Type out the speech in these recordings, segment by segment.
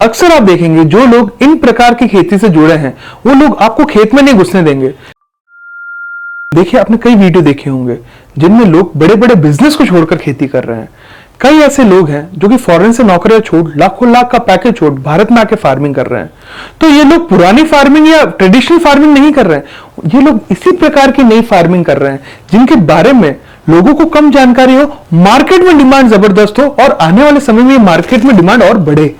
अक्सर आप देखेंगे जो लोग इन प्रकार की खेती से जुड़े हैं वो लोग आपको खेत में नहीं घुसने देंगे। देखिए, आपने कई वीडियो देखे होंगे जिनमें लोग बड़े बड़े बिजनेस को छोड़कर खेती कर रहे हैं। कई ऐसे लोग हैं जो कि फॉरेन से नौकरियां छोड़ लाखों लाख का पैकेज छोड़ भारत में आके फार्मिंग कर रहे हैं। तो ये लोग पुरानी फार्मिंग या ट्रेडिशनल फार्मिंग नहीं कर रहे हैं, ये लोग इसी प्रकार की नई फार्मिंग कर रहे हैं जिनके बारे में लोगों को कम जानकारी हो, मार्केट में डिमांड जबरदस्त हो और आने वाले समय में मार्केट में डिमांड और बढ़े।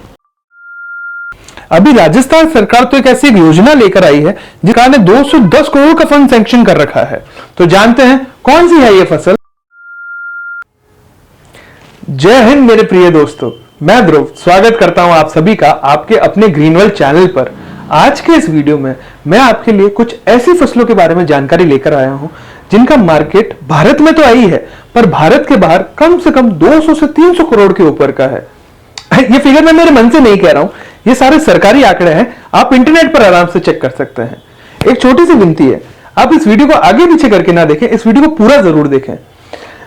अभी राजस्थान सरकार तो एक ऐसी योजना लेकर आई है जिसका ने 210 करोड़ का फंड सैंक्शन कर रखा है। तो जानते हैं कौन सी है ये फसल। जय हिंद मेरे प्रिय दोस्तों, मैं ध्रुव स्वागत करता हूं आप सभी का आपके अपने ग्रीनवर्ल्ड चैनल पर। आज के इस वीडियो में मैं आपके लिए कुछ ऐसी फसलों के बारे में जानकारी लेकर आया हूं जिनका मार्केट भारत में तो आई है पर भारत के बाहर कम से कम 200 से 300 करोड़ के ऊपर का है। ये फिगर मैं मेरे मन से नहीं कह रहा हूं, ये सारे सरकारी आंकड़े हैं, आप इंटरनेट पर आराम से चेक कर सकते हैं। एक छोटी सी विनती है, आप इस वीडियो को आगे पीछे करके ना देखें, इस वीडियो को पूरा जरूर देखें।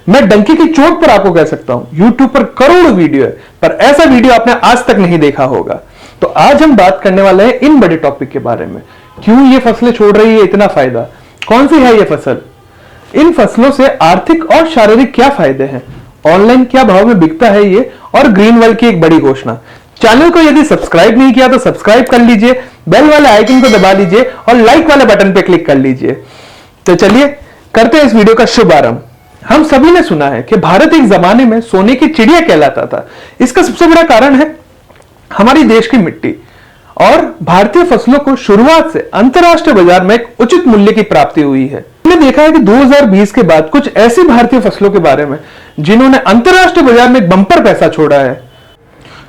मैं डंकी की चोट पर आपको कह सकता हूं, YouTube पर करोड़ों वीडियो है पर ऐसा वीडियो आपने आज तक नहीं देखा होगा। तो आज हम बात करने वाले हैं इन बड़े टॉपिक के बारे में। क्यों ये फसलें छोड़ रही है इतना फायदा, कौन सी है ये फसल, इन फसलों से आर्थिक और शारीरिक क्या फायदे हैं, ऑनलाइन क्या भाव में बिकता है ये, और ग्रीनवर्ल्ड की एक बड़ी घोषणा। चैनल को यदि सब्सक्राइब नहीं किया तो सब्सक्राइब कर लीजिए, बेल वाले आइकन को दबा लीजिए और लाइक वाले बटन पे क्लिक कर लीजिए। तो चलिए करते हैं इस वीडियो का शुभारंभ। हम सभी ने सुना है कि भारत एक जमाने में सोने की चिड़िया कहलाता था। इसका सबसे बड़ा कारण है हमारी देश की मिट्टी और भारतीय फसलों को शुरुआत से अंतरराष्ट्रीय बाजार में एक उचित मूल्य की प्राप्ति हुई है। हमने देखा है कि 2020 के बाद कुछ ऐसी भारतीय फसलों के बारे में जिन्होंने अंतरराष्ट्रीय बाजार में एक बंपर पैसा छोड़ा है।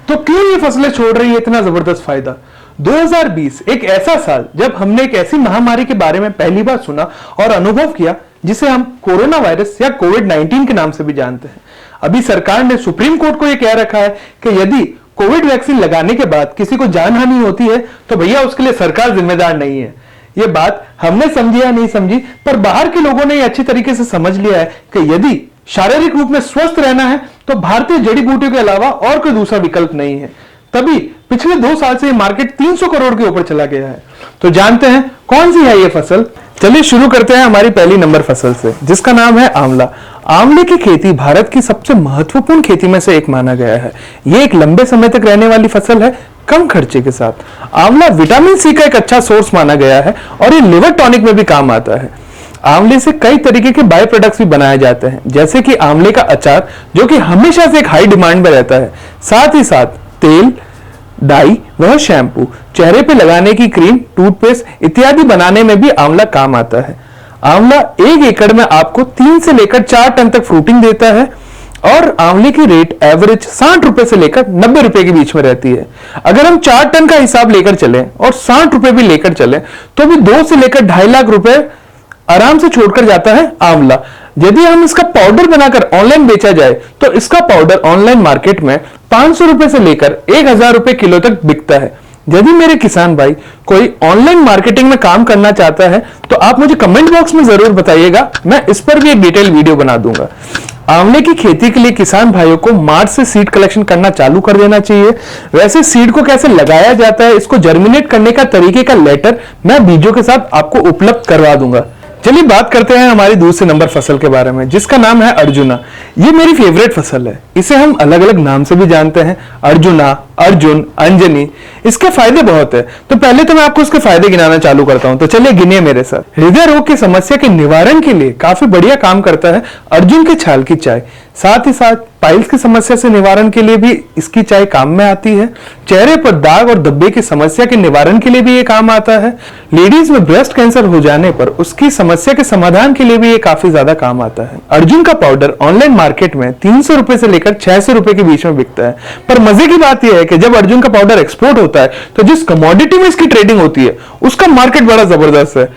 तो क्यों ये फसलें छोड़ रही है इतना जबरदस्त फायदा। 2020 एक ऐसा साल जब हमने एक ऐसी महामारी के बारे में पहली बार सुना और अनुभव किया जिसे हम कोरोना वायरस या कोविड-19 के नाम से भी जानते हैं। अभी सरकार ने सुप्रीम कोर्ट को यह कह रखा है कि यदि कोविड वैक्सीन लगाने के बाद किसी को जानहानि होती है तो भैया उसके लिए सरकार जिम्मेदार नहीं है। यह बात हमने समझी या नहीं समझी, पर बाहर के लोगों ने अच्छी तरीके से समझ लिया है कि यदि शारीरिक रूप में स्वस्थ रहना है तो भारतीय जड़ी बूटियों के अलावा और कोई दूसरा विकल्प नहीं है। तभी पिछले 2 साल से मार्केट 300 करोड़ के ऊपर चला गया है। तो जानते हैं कौन सी है ये फसल। चलिए शुरू करते हैं हमारी पहली नंबर फसल से, जिसका नाम है आंवला। आंवले की खेती भारत की सबसे महत्वपूर्ण खेती में से एक माना गया है। यह एक लंबे समय तक रहने वाली फसल है, कम खर्चे के साथ। आंवला विटामिन सी का एक अच्छा सोर्स माना गया है और ये लिवर टॉनिक में भी काम आता है। आंवले से कई तरीके के बाय प्रोडक्ट्स भी बनाए जाते हैं, जैसे कि आंवले का अचार जो कि हमेशा से एक हाई डिमांड में रहता है। साथ ही साथ तेल, डाई वह शैम्पू, चेहरे पे लगाने की क्रीम, टूथपेस्ट इत्यादि बनाने में भी आंवला काम आता है। आंवला 1 एकड़ में आपको 3 से लेकर 4 टन तक फ्रूटिंग देता है और आंवले की रेट एवरेज 60 रुपए से लेकर 90 रुपए के बीच में रहती है। अगर हम 4 टन का हिसाब लेकर चलें और 60 रुपए भी लेकर चलें तो भी 2 से लेकर 2.5 लाख रुपए आराम से छोड़कर जाता है आंवला। यदि हम इसका पाउडर बनाकर ऑनलाइन बेचा जाए तो इसका पाउडर ऑनलाइन मार्केट में 500 रुपए से लेकर 1000 रुपए किलो तक बिकता है। यदि मेरे किसान भाई कोई ऑनलाइन मार्केटिंग में काम करना चाहता है तो आप मुझे कमेंट बॉक्स में जरूर बताइएगा, मैं इस पर भी एक डिटेल वीडियो बना दूंगा। आंवले की खेती के लिए किसान भाइयों को मार्च से सीड कलेक्शन करना चालू कर देना चाहिए। वैसे सीड को कैसे लगाया जाता है, इसको जर्मिनेट करने का तरीके का लेटर मैं बीजों के साथ आपको उपलब्ध करवा दूंगा। चलिए बात करते हैं हमारी दूसरे नंबर फसल के बारे में, जिसका नाम है अर्जुना। ये मेरी फेवरेट फसल है। इसे हम अलग अलग नाम से भी जानते हैं, अर्जुना, अर्जुन, अंजनी। इसके फायदे बहुत है, तो पहले तो मैं आपको इसके फायदे गिनाना चालू करता हूं। तो चलिए गिनिए मेरे साथ। हृदय रोग की समस्या के निवारण के लिए काफी बढ़िया काम करता है अर्जुन के छाल की चाय। साथ ही साथ पाइल्स की समस्या से निवारण के लिए भी इसकी चाय काम में आती है। चेहरे पर दाग और धब्बे की समस्या के निवारण के लिए भी ये काम आता है। लेडीज में ब्रेस्ट कैंसर हो जाने पर उसकी समस्या के समाधान के लिए भी ये काफी ज्यादा काम आता है। अर्जुन का पाउडर ऑनलाइन मार्केट में 300 रुपए से लेकर 600 रुपए के बीच में बिकता है। पर मजे की बात यह है कि जब अर्जुन का पाउडर एक्सपोर्ट होता है तो जिस कमोडिटी में इसकी ट्रेडिंग होती है उसका मार्केट बड़ा जबरदस्त है।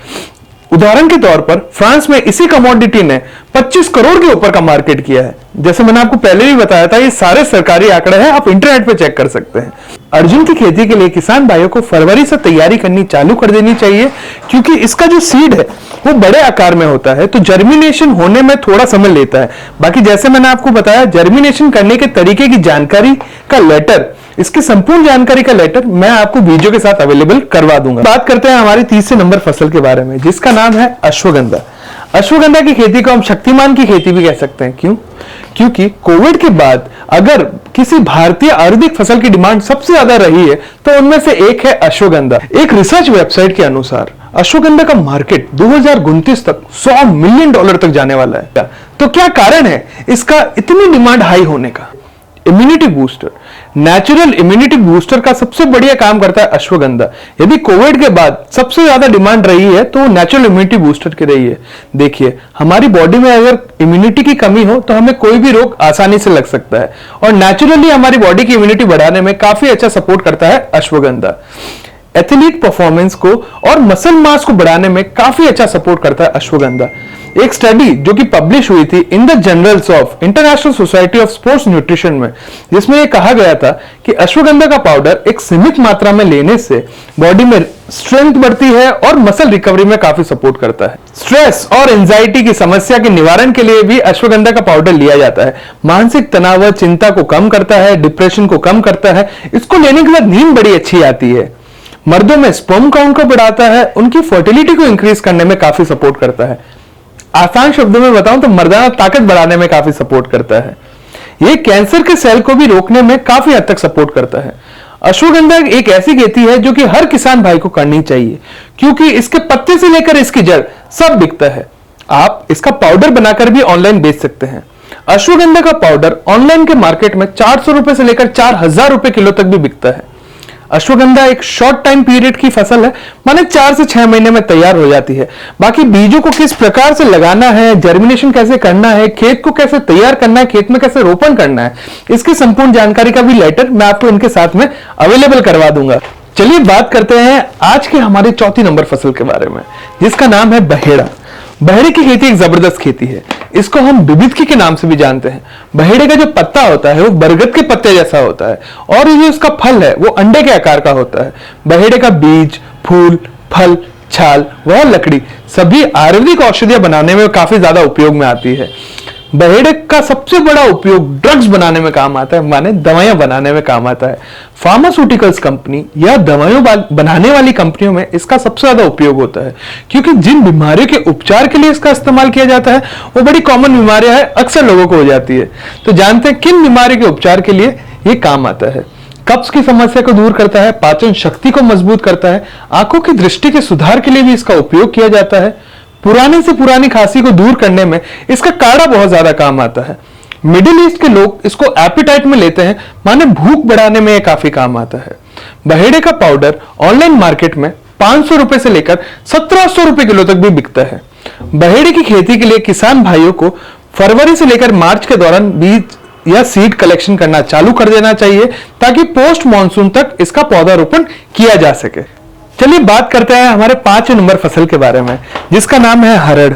उदाहरण के तौर पर फ्रांस में इसी कमोडिटी ने 25 करोड़ के ऊपर का मार्केट किया है। जैसे मैंने आपको पहले भी बताया था, ये सारे सरकारी आंकड़े हैं, आप इंटरनेट पे चेक कर सकते हैं। अर्जुन की खेती के लिए किसान भाइयों को फरवरी से तैयारी करनी चालू कर देनी चाहिए, क्योंकि इसका जो सीड है वो बड़े आकार में होता है, तो जर्मिनेशन होने में थोड़ा समय लेता है। बाकी जैसे मैंने आपको बताया, जर्मिनेशन करने के तरीके की जानकारी का लेटर, इसकी संपूर्ण जानकारी का लेटर मैं आपको वीडियो के साथ अवेलेबल करवा दूंगा। बात करते हैं हमारी तीसरे नंबर फसल के बारे में, जिसका नाम है अश्वगंधा। अश्वगंधा की खेती को हम शक्तिमान की खेती भी कह सकते हैं। क्यों? क्योंकि कोविड के बाद अगर किसी भारतीय आयुर्वेदिक फसल की डिमांड सबसे ज्यादा रही है तो उनमें से एक है अश्वगंधा। एक रिसर्च वेबसाइट के अनुसार अश्वगंधा का मार्केट 2029 तक $100 मिलियन तक जाने वाला है। तो क्या कारण है इसका इतनी डिमांड हाई होने का? Immunity booster, natural immunity booster का सबसे बढ़िया काम करता है अश्वगंधा। यदि कोविड के बाद सबसे ज्यादा डिमांड रही है तो नेचुरल इम्यूनिटी बूस्टर की रही है। देखिए, हमारी बॉडी में अगर इम्यूनिटी की कमी हो तो हमें कोई भी रोग आसानी से लग सकता है, और नेचुरली हमारी बॉडी की इम्यूनिटी बढ़ाने में काफी अच्छा सपोर्ट करता है अश्वगंधा। एथलीट परफॉर्मेंस को और मसल मास को बढ़ाने में काफी अच्छा सपोर्ट करता है अश्वगंधा। एक स्टडी जो कि पब्लिश हुई थी in the journals of international society of sports nutrition में, जिसमें यह कहा गया था कि अश्वगंधा का पाउडर एक सीमित मात्रा में लेने से बॉडी में स्ट्रेंथ बढ़ती है और मसल रिकवरी में काफी सपोर्ट करता है। स्ट्रेस और एंजाइटी की समस्या के निवारण के लिए भी अश्वगंधा का पाउडर लिया जाता है। मानसिक तनाव व चिंता को कम करता है, डिप्रेशन को कम करता है। इसको लेने के बाद नींद बड़ी अच्छी आती है। मर्दों में स्पर्म काउंट को बढ़ाता है, उनकी फर्टिलिटी को इंक्रीज करने में काफी सपोर्ट करता है। आसान शब्दों में बताऊं तो मर्दाना ताकत बढ़ाने में काफी सपोर्ट करता है। यह कैंसर के सेल को भी रोकने में काफी हद तक सपोर्ट करता है। अश्वगंधा एक ऐसी खेती है जो कि हर किसान भाई को करनी चाहिए, क्योंकि इसके पत्ते से लेकर इसकी जड़ सब बिकता है। आप इसका पाउडर बनाकर भी ऑनलाइन बेच सकते हैं। अश्वगंधा का पाउडर ऑनलाइन के मार्केट में 400 रुपए से लेकर 4000 रुपए किलो तक भी बिकता है। अश्वगंधा एक शॉर्ट टाइम पीरियड की फसल है, माने 4 से 6 महीने में तैयार हो जाती है। बाकी बीजों को किस प्रकार से लगाना है, जर्मिनेशन कैसे करना है, खेत को कैसे तैयार करना है, खेत में कैसे रोपण करना है, इसकी संपूर्ण जानकारी का भी लेटर मैं आपको इनके साथ में अवेलेबल करवा दूंगा। चलिए बात करते हैं आज के हमारे चौथी नंबर फसल के बारे में, जिसका नाम है बहेड़ा। बहेड़े की खेती एक जबरदस्त खेती है। इसको हम बिबिदकी के नाम से भी जानते हैं। बहेड़े का जो पत्ता होता है वो बरगद के पत्ते जैसा होता है, और ये उसका फल है वो अंडे के आकार का होता है। बहेड़े का बीज, फूल, फल, छाल वह लकड़ी सभी आयुर्वेदिक औषधियां बनाने में काफी ज्यादा उपयोग में आती है। बहेड़े का सबसे बड़ा उपयोग ड्रग्स बनाने में काम आता है, माने दवाइयां बनाने में काम आता है। फार्मास्यूटिकल्स कंपनी या दवाइयों बनाने वाली कंपनियों में इसका सबसे ज्यादा उपयोग होता है, क्योंकि जिन बीमारियों के उपचार के लिए इसका इस्तेमाल किया जाता है वो बड़ी कॉमन बीमारियां हैं, अक्सर लोगों को हो जाती है। तो जानते हैं किन बीमारियों के उपचार के लिए ये काम आता है। कब्ज की समस्या को दूर करता है, पाचन शक्ति को मजबूत करता है, आंखों की दृष्टि के सुधार के लिए भी इसका उपयोग किया जाता है। पुराने से पुरानी खांसी को दूर करने में इसका काढ़ा बहुत ज्यादा काम आता है। मिडिल ईस्ट के लोग इसको एपिटाइट में लेते हैं, माने भूख बढ़ाने में यह काफी काम आता है। बहेड़े का पाउडर ऑनलाइन मार्केट में 500 रुपए से लेकर 1700 रुपए किलो तक भी बिकता है। बहेड़े की खेती के लिए किसान भाइयों को फरवरी से लेकर मार्च के दौरान बीज या सीड कलेक्शन करना चालू कर देना चाहिए, ताकि पोस्ट मॉनसून तक इसका पौधारोपण किया जा सके। चलिए बात करते हैं हमारे 5वें नंबर फसल के बारे में, जिसका नाम है हरड़।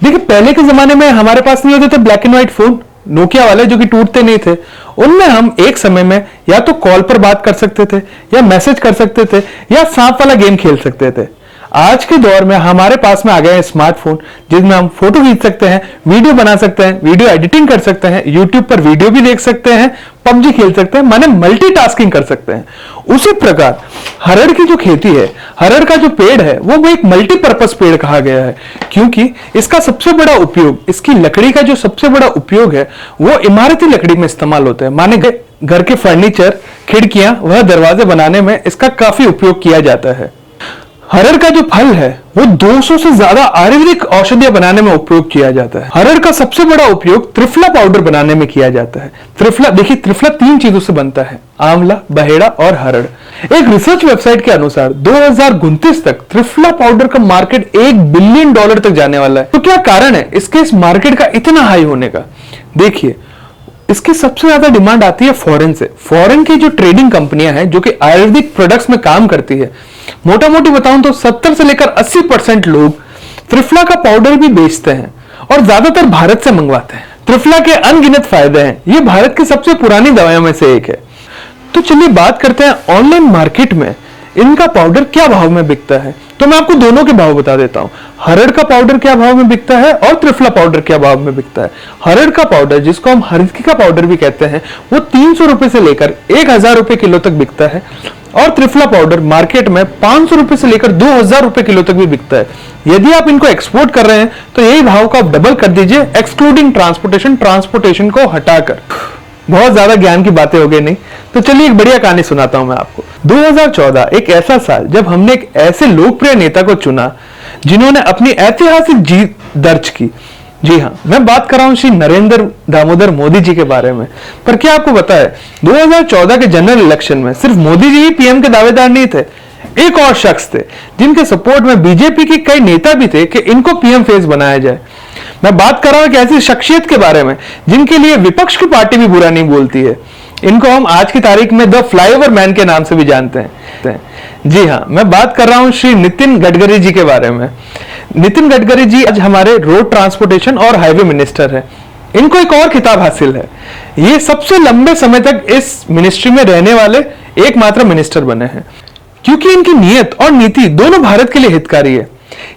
देखिए, पहले के जमाने में हमारे पास नहीं होते थे black and white phone, Nokia वाले जो कि टूटते नहीं थे। उनमें हम एक समय में या तो कॉल पर बात कर सकते थे, या मैसेज कर सकते थे, या सांप वाला गेम खेल सकते थे। आज के दौर में हमारे पास में आ गए हैं स्मार्टफोन, जिसमें हम फोटो खींच सकते हैं, वीडियो बना सकते हैं, वीडियो एडिटिंग कर सकते हैं, यूट्यूब पर वीडियो भी देख सकते हैं, पबजी खेल सकते हैं, माने मल्टीटास्किंग कर सकते हैं। उसी प्रकार हरड़ की जो खेती है, हरड़ का जो पेड़ है वो एक मल्टीपर्पज पेड़ कहा गया है, क्योंकि इसका सबसे बड़ा उपयोग, इसकी लकड़ी का जो सबसे बड़ा उपयोग है वो इमारती लकड़ी में इस्तेमाल होता है। माने घर के फर्नीचर, खिड़कियां, वह दरवाजे बनाने में इसका काफी उपयोग किया जाता है। हरड़ का जो फल है वो 200 से ज्यादा आयुर्वेदिक औषधियां बनाने में उपयोग किया जाता है। हरड़ का सबसे बड़ा उपयोग त्रिफला पाउडर बनाने में किया जाता है। त्रिफला, देखिए त्रिफला 3 चीजों से बनता है, आंवला, बहेड़ा और हरड़। एक रिसर्च वेबसाइट के अनुसार 2029 तक त्रिफला पाउडर का मार्केट $1 बिलियन तक जाने वाला है। तो क्या कारण है इसके इस मार्केट का इतना हाई होने का? देखिए, इसकी सबसे ज्यादा डिमांड आती है फॉरेन से। फॉरेन की जो ट्रेडिंग कंपनियां हैं जो कि आयुर्वेदिक प्रोडक्ट्स में काम करती है, मोटा मोटी बताऊं तो 70 से लेकर 80% लोग त्रिफला का पाउडर भी बेचते हैं, और ज्यादातर भारत से मंगवाते हैं। त्रिफला के अनगिनत फायदे हैं, ये भारत की सबसे पुरानी दवाइयों में से एक है। तो चलिए बात करते हैं ऑनलाइन मार्केट में इनका पाउडर क्या भाव में बिकता है, तो मैं आपको दोनों के भाव बता देता हूं। हरड़ का पाउडर क्या भाव में बिकता है और त्रिफला पाउडर क्या भाव में बिकता है। हरड़ का पाउडर, जिसको हम हरकी का पाउडर भी कहते हैं, वो 300 रुपए से लेकर 1000 रुपए किलो तक बिकता है और त्रिफला पाउडर मार्केट में 500 रुपए से लेकर 2000 रुपए किलो तक भी बिकता है। यदि आप इनको एक्सपोर्ट कर रहे हैं तो यही भाव को आप डबल कर दीजिए, एक्सक्लूडिंग ट्रांसपोर्टेशन को हटाकर। बहुत ज्यादा ज्ञान की बातें हो गई नहीं, तो चलिए एक बढ़िया कहानी सुनाता हूं मैं आपको। 2014 एक ऐसा साल जब हमने एक ऐसे लोकप्रिय नेता को चुना जिन्होंने अपनी ऐतिहासिक जीत दर्ज की। जी हाँ, मैं बात कर रहा हूं श्री नरेंद्र दामोदर मोदी जी के बारे में। पर क्या आपको पता है, 2014 के जनरल इलेक्शन में सिर्फ मोदी जी ही पीएम के दावेदार नहीं थे, एक और शख्स थे जिनके सपोर्ट में बीजेपी के कई नेता भी थे कि इनको पीएम फेस बनाया जाए। मैं बात कर रहा हूं एक ऐसी शख्सियत के बारे में जिनके लिए विपक्ष की पार्टी भी बुरा नहीं बोलती है। इनको हम आज की तारीख में द फ्लाईओवर मैन के नाम से भी जानते हैं। जी हाँ, मैं बात कर रहा हूं श्री नितिन गडकरी जी के बारे में। नितिन गडकरी जी आज हमारे रोड ट्रांसपोर्टेशन और हाईवे मिनिस्टर हैं। इनको एक और खिताब हासिल है, ये सबसे लंबे समय तक इस मिनिस्ट्री में रहने वाले एकमात्र मिनिस्टर बने हैं, क्योंकि इनकी नीयत और नीति दोनों भारत के लिए हितकारी है।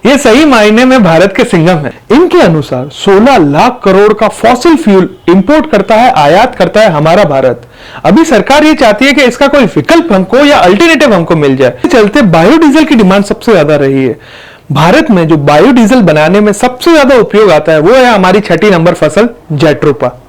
ये सही मायने में भारत के सिंघम है। इनके अनुसार 16 लाख करोड़ का फॉसिल फ्यूल इंपोर्ट करता है, आयात करता है हमारा भारत। अभी सरकार ये चाहती है कि इसका कोई विकल्प हमको या अल्टरनेटिव हमको मिल जाए। चलते बायोडीजल की डिमांड सबसे ज्यादा रही है। भारत में जो बायोडीजल बनाने में सबसे ज्यादा उपयोग आता है वो है हमारी 6 नंबर फसल जेट्रोपा।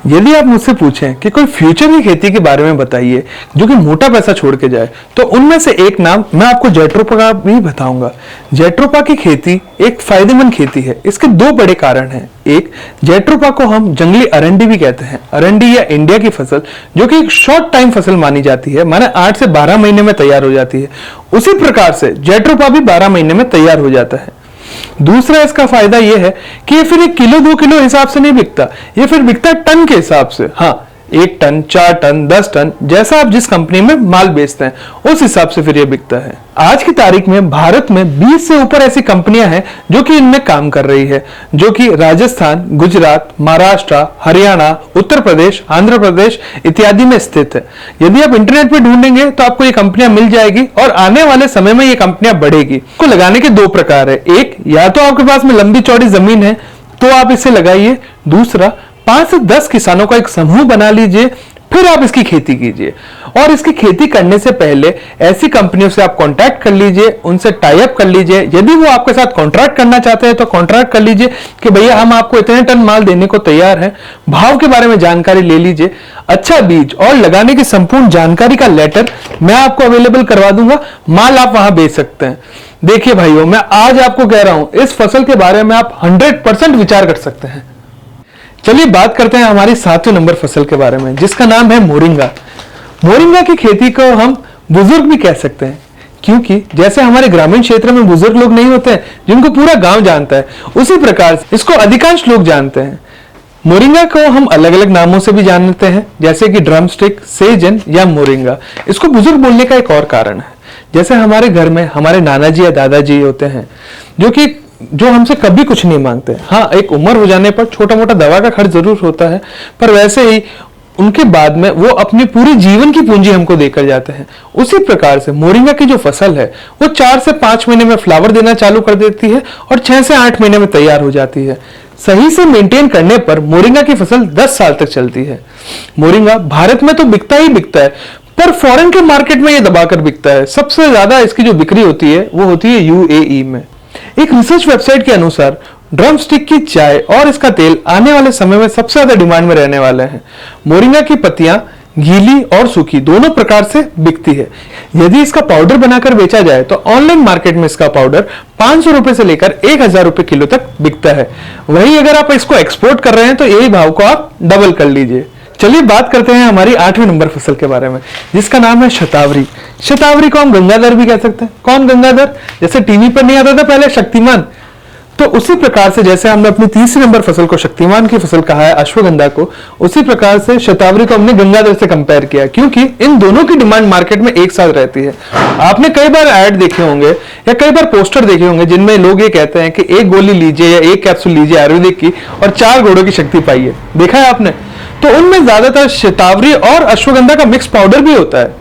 यदि आप मुझसे पूछें कि कोई फ्यूचर की खेती के बारे में बताइए जो कि मोटा पैसा छोड़ के जाए, तो उनमें से एक नाम मैं आपको जेट्रोपा का भी बताऊंगा। जेट्रोपा की खेती एक फायदेमंद खेती है। इसके दो बड़े कारण हैं। एक, जेट्रोपा को हम जंगली अरंडी भी कहते हैं। अरंडी या इंडिया की फसल जो कि एक शॉर्ट टाइम फसल मानी जाती है, माने 8 से 12 महीने में तैयार हो जाती है। उसी प्रकार से जेट्रोपा भी 12 महीने में तैयार हो जाता है। दूसरा इसका फायदा यह है कि ये फिर 1 किलो 2 किलो हिसाब से नहीं बिकता, ये फिर बिकता है टन के हिसाब से। हाँ, 1 टन, 4 टन, 10 टन, जैसा आप जिस कंपनी में माल बेचते हैं उस हिसाब से फिर ये बिकता है। आज की तारीख में भारत में 20 से ऊपर ऐसी कंपनियां हैं जो कि इनमें काम कर रही है, जो कि राजस्थान, गुजरात, महाराष्ट्र, हरियाणा, उत्तर प्रदेश, आंध्र प्रदेश इत्यादि में स्थित है। यदि आप इंटरनेट पे ढूंढेंगे तो आपको ये कंपनियां मिल जाएगी और आने वाले समय में ये कंपनियां बढ़ेगी। इसको लगाने के 2 प्रकार है। एक, या तो आपके पास में लंबी चौड़ी जमीन है तो आप इसे लगाइए। दूसरा, 5 से 10 किसानों का एक समूह बना लीजिए, फिर आप इसकी खेती कीजिए। और इसकी खेती करने से पहले ऐसी कंपनियों से आप कांटेक्ट कर लीजिए, उनसे टाई अप कर लीजिए। यदि वो आपके साथ कॉन्ट्रैक्ट करना चाहते हैं तो कॉन्ट्रैक्ट कर लीजिए कि भैया हम आपको इतने टन माल देने को तैयार हैं। भाव के बारे में जानकारी ले लीजिए। अच्छा बीज और लगाने की संपूर्ण जानकारी का लेटर मैं आपको अवेलेबल करवा दूंगा। माल आप वहां बेच सकते हैं। देखिए भाइयों, मैं आज आपको कह रहा हूं, इस फसल के बारे में आप 100% विचार कर सकते हैं। चलिए बात करते हैं हमारी 7वें नंबर फसल के बारे में, जिसका नाम है मोरिंगा। मोरिंगा की खेती को हम बुजुर्ग भी कह सकते हैं, क्योंकि जैसे हमारे ग्रामीण क्षेत्र में बुजुर्ग लोग नहीं होते हैं जिनको पूरा गांव जानता है, उसी प्रकार से इसको अधिकांश लोग जानते हैं। मोरिंगा को हम अलग अलग नामों से भी जानते हैं, जैसे कि ड्रमस्टिक, सेजन या मोरिंगा। इसको बुजुर्ग बोलने का एक और कारण है, जैसे हमारे घर में हमारे नाना जी या दादाजी होते हैं जो हमसे कभी कुछ नहीं मांगते। हाँ, एक उम्र हो जाने पर छोटा मोटा दवा का खर्च जरूर होता है, पर वैसे ही उनके बाद में वो अपनी पूरी जीवन की पूंजी हमको देकर जाते हैं। उसी प्रकार से मोरिंगा की जो फसल है वो 4 से 5 महीने में फ्लावर देना चालू कर देती है और 6 से 8 महीने में तैयार हो जाती है। सही से मेंटेन करने पर मोरिंगा की फसल 10 साल तक चलती है। मोरिंगा भारत में तो बिकता ही बिकता है, पर फॉरेन के मार्केट में ये दबाकर बिकता है। सबसे ज्यादा इसकी जो बिक्री होती है वो होती है यूएई में। एक रिसर्च वेबसाइट के अनुसार ड्रमस्टिक की चाय और इसका तेल आने वाले समय में सबसे ज्यादा डिमांड में रहने वाले हैं। मोरिंगा की पत्तियां गीली और सूखी दोनों प्रकार से बिकती है। यदि इसका पाउडर बनाकर बेचा जाए तो ऑनलाइन मार्केट में इसका पाउडर 500 रुपए से लेकर 1000 रुपए किलो तक बिकता है। वहीं अगर आप इसको एक्सपोर्ट कर रहे हैं तो यही भाव को आप डबल कर लीजिए। चलिए बात करते हैं हमारी 8वें नंबर फसल के बारे में, जिसका नाम है शतावरी। शतावरी को हम गंगाधर भी कह सकते हैं। कौन गंगाधर? जैसे टीवी पर नहीं आता था पहले शक्तिमान, तो उसी प्रकार से जैसे हमने अपनी 3री नंबर फसल को शक्तिमान की फसल कहा है, अश्वगंधा को, उसी प्रकार से शतावरी को हमने गंगाधर से कंपेयर किया, क्योंकि इन दोनों की डिमांड मार्केट में एक साथ रहती है। आपने कई बार ऐड देखे होंगे या कई बार पोस्टर देखे होंगे जिनमें लोग ये कहते हैं कि 1 गोली लीजिए या 1 कैप्सूल लीजिए आयुर्वेदिक की और 4 घोड़ों की शक्ति पाइए। देखा है आपने? तो उनमें ज्यादातर शतावरी और अश्वगंधा का मिक्स पाउडर भी होता है।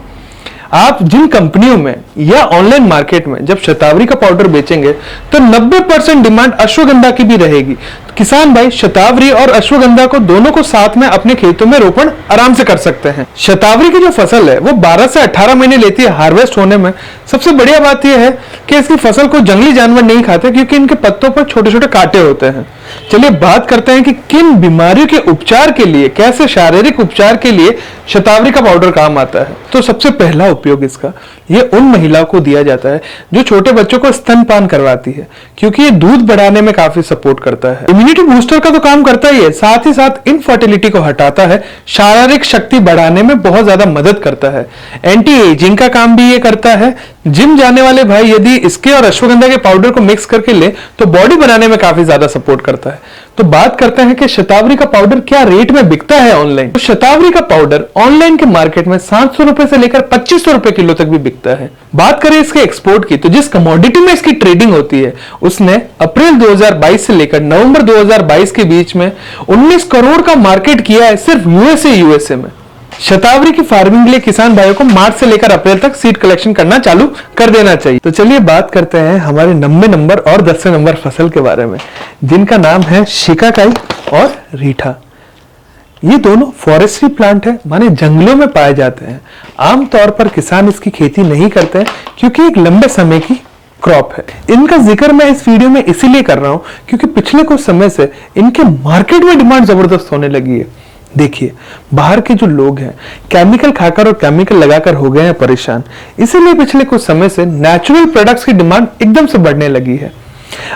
आप जिन कंपनियों में या ऑनलाइन मार्केट में जब शतावरी का पाउडर बेचेंगे तो 90% डिमांड अश्वगंधा की भी रहेगी। तो किसान भाई शतावरी और अश्वगंधा को दोनों को साथ में अपने खेतों में रोपण आराम से कर सकते हैं। शतावरी की जो फसल है वो 12 से 18 महीने लेती है हार्वेस्ट होने में। सबसे बढ़िया बात यह है कि इसकी फसल को जंगली जानवर नहीं खाते क्योंकि इनके पत्तों पर छोटे छोटे कांटे होते हैं। चलिए बात करते हैं कि किन बीमारियों के उपचार के लिए, कैसे शारीरिक उपचार के लिए शतावरी का पाउडर काम आता है। तो सबसे पहला उपयोग इसका ये उन महिलाओं को दिया जाता है जो छोटे बच्चों को स्तनपान करवाती है, क्योंकि ये दूध बढ़ाने में काफी सपोर्ट करता है। इम्यूनिटी बूस्टर का तो काम करता ही है, साथ ही साथ इनफर्टिलिटी को हटाता है, शारीरिक शक्ति बढ़ाने में बहुत ज्यादा मदद करता है, एंटी एजिंग का काम भी ये करता है। जिम जाने वाले भाई यदि इसके और अश्वगंधा के पाउडर को मिक्स करके ले तो बॉडी बनाने में काफी ज्यादा सपोर्ट करता है। तो बात करते हैं कि शतावरी का पाउडर क्या रेट में बिकता है ऑनलाइन। तो शतावरी का पाउडर ऑनलाइन के मार्केट में 700 रुपए से लेकर 2500 रुपए किलो तक भी बिकता है। बात करें इसके एक्सपोर्ट की तो जिस कमोडिटी में इसकी ट्रेडिंग होती है उसने अप्रैल 2022 से लेकर नवंबर 2022 के बीच में 19 करोड़ का मार्केट किया है सिर्फ यूएसए में। शतावरी की फार्मिंग के लिए किसान भाइयों को मार्च से लेकर अप्रैल तक सीड कलेक्शन करना चालू कर देना चाहिए। तो चलिए बात करते हैं हमारे 90 नंबर और 10 नंबर फसल के बारे में, जिनका नाम है शिकाकाई और रीठा। ये दोनों फॉरेस्ट्री प्लांट है, माने जंगलों में पाए जाते हैं। आमतौर पर किसान इसकी खेती नहीं करते हैं क्योंकि एक लंबे समय की क्रॉप है। इनका जिक्र मैं इस वीडियो में इसीलिए कर रहा हूं क्योंकि पिछले कुछ समय से इनके मार्केट में डिमांड जबरदस्त होने लगी है। देखिए बाहर के जो लोग हैं केमिकल खाकर और केमिकल लगाकर हो गए हैं परेशान, इसीलिए पिछले कुछ समय से नेचुरल प्रोडक्ट्स की डिमांड एकदम से बढ़ने लगी है।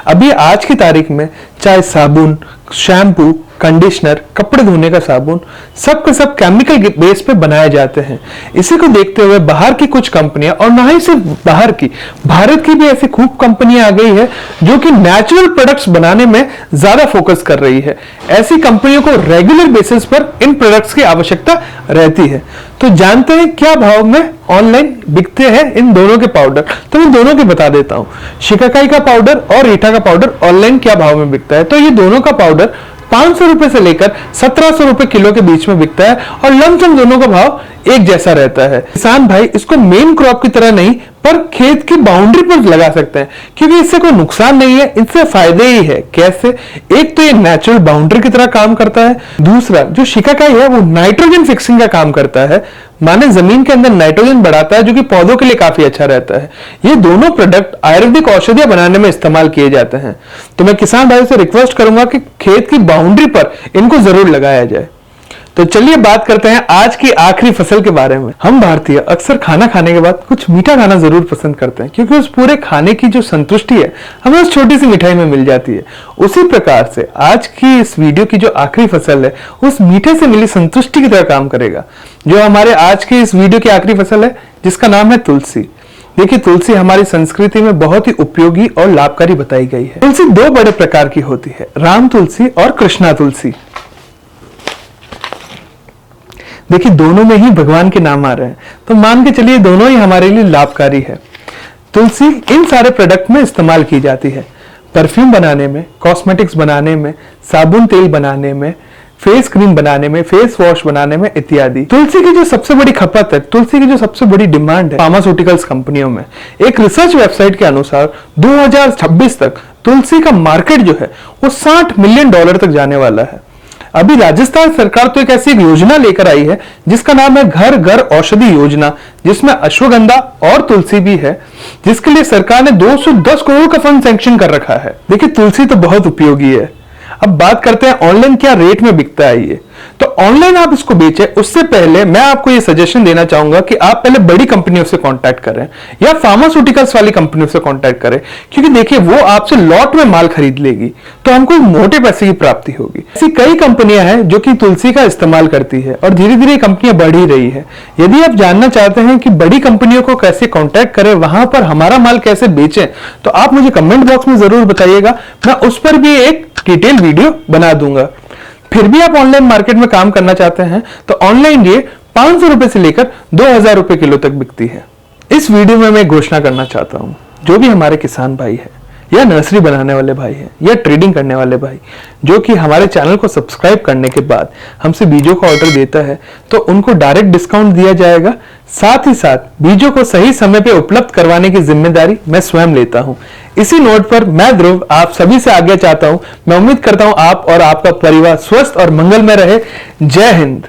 अभी आज की तारीख में चाहे साबुन, शैम्पू, कंडीशनर, कपड़े धोने का साबुन सब के सब केमिकल बेस पे बनाए जाते हैं। इसी को देखते हुए बाहर की कुछ कंपनियां, और ना ही सिर्फ बाहर की, भारत की भी ऐसी खूब कंपनियां आ गई है जो कि नेचुरल प्रोडक्ट्स बनाने में ज्यादा फोकस कर रही है। ऐसी कंपनियों को रेगुलर बेसिस पर इन प्रोडक्ट्स की आवश्यकता रहती है। तो जानते हैं क्या भाव में ऑनलाइन बिकते हैं इन दोनों के पाउडर। तो मैं दोनों के बता देता हूं, शिकाकाई का पाउडर और रीठा का पाउडर ऑनलाइन क्या भाव में बिकता है। तो ये दोनों का पाउडर 500 रुपए से लेकर 1700 रुपए किलो के बीच में बिकता है और लमसम दोनों का भाव एक जैसा रहता है। किसान भाई इसको मेन क्रॉप की तरह नहीं पर खेत की बाउंड्री पर लगा सकते हैं क्योंकि इससे कोई नुकसान नहीं है, इससे फायदे ही है। कैसे? एक तो ये नेचुरल बाउंड्री की तरह काम करता है, दूसरा जो शिकाकाई है वो नाइट्रोजन फिक्सिंग का काम करता है, माने जमीन के अंदर नाइट्रोजन बढ़ाता है जो कि पौधों के लिए काफी अच्छा रहता है। ये दोनों प्रोडक्ट आयुर्वेदिक औषधियां बनाने में इस्तेमाल किए जाते हैं। तो मैं किसान भाइयों से रिक्वेस्ट करूंगा कि खेत की बाउंड्री पर इनको जरूर लगाया जाए। तो चलिए बात करते हैं आज की आखिरी फसल के बारे में। हम भारतीय अक्सर खाना खाने के बाद कुछ मीठा खाना जरूर पसंद करते हैं क्योंकि उस पूरे खाने की जो संतुष्टि है हमें उस छोटी सी मिठाई में मिल जाती है। उसी प्रकार से आज की इस वीडियो की जो आखिरी फसल है उस मीठे से मिली संतुष्टि की तरह काम करेगा। जो हमारे आज की इस वीडियो की आखिरी फसल है जिसका नाम है तुलसी। देखिए तुलसी हमारी संस्कृति में बहुत ही उपयोगी और लाभकारी बताई गई है। तुलसी दो बड़े प्रकार की होती है, राम तुलसी और कृष्णा तुलसी। देखिए दोनों में ही भगवान के नाम आ रहे हैं तो मान के चलिए दोनों ही हमारे लिए लाभकारी है। तुलसी इन सारे प्रोडक्ट में इस्तेमाल की जाती है, परफ्यूम बनाने में, कॉस्मेटिक्स बनाने में, साबुन तेल बनाने में, फेस क्रीम बनाने में, फेस वॉश बनाने में इत्यादि। तुलसी की जो सबसे बड़ी खपत है, तुलसी की जो सबसे बड़ी डिमांड है फार्मास्यूटिकल्स कंपनियों में। एक रिसर्च वेबसाइट के अनुसार 2026 तक तुलसी का मार्केट जो है वो $60 मिलियन तक जाने वाला है। अभी राजस्थान सरकार तो एक ऐसी योजना लेकर आई है जिसका नाम है घर घर औषधि योजना, जिसमें अश्वगंधा और तुलसी भी है, जिसके लिए सरकार ने 210 करोड़ का फंड सैंक्शन कर रखा है। देखिए तुलसी तो बहुत उपयोगी है। अब बात करते हैं ऑनलाइन क्या रेट में बिकता है ये। तो ऑनलाइन आप इसको बेचे उससे पहले मैं आपको ये सजेशन देना चाहूंगा कि आप पहले बड़ी कंपनियों से कांटेक्ट करें या फार्मास्यूटिकल्स वाली कंपनियों से कांटेक्ट करें, क्योंकि देखिए वो आपसे लॉट में माल खरीद लेगी तो हमको मोटे पैसे की प्राप्ति होगी। ऐसी कई कंपनियां हैं जो कि तुलसी का इस्तेमाल करती है और धीरे धीरे कंपनियां बढ़ ही रही है। यदि आप जानना चाहते हैं कि बड़ी कंपनियों को कैसे कांटेक्ट करें, वहां पर हमारा माल कैसे बेचें, तो आप मुझे कमेंट बॉक्स में जरूर बताइएगा, मैं उस पर भी एक डिटेल वीडियो बना दूंगा। फिर भी आप ऑनलाइन मार्केट में काम करना चाहते हैं तो ऑनलाइन ये 500 रुपए से लेकर 2000 रुपए किलो तक बिकती है। इस वीडियो में मैं घोषणा करना चाहता हूं, जो भी हमारे किसान भाई है या नर्सरी बनाने वाले भाई हैं या ट्रेडिंग करने वाले भाई जो कि हमारे चैनल को सब्सक्राइब करने के बाद हमसे बीजों का ऑर्डर देता है तो उनको डायरेक्ट डिस्काउंट दिया जाएगा। साथ ही साथ बीजों को सही समय पे उपलब्ध करवाने की जिम्मेदारी मैं स्वयं लेता हूं। इसी नोट पर मैं ध्रुव आप सभी से आज्ञा चाहता हूं। मैं उम्मीद करता हूं आप और आपका परिवार स्वस्थ और मंगलमय रहे। जय हिंद।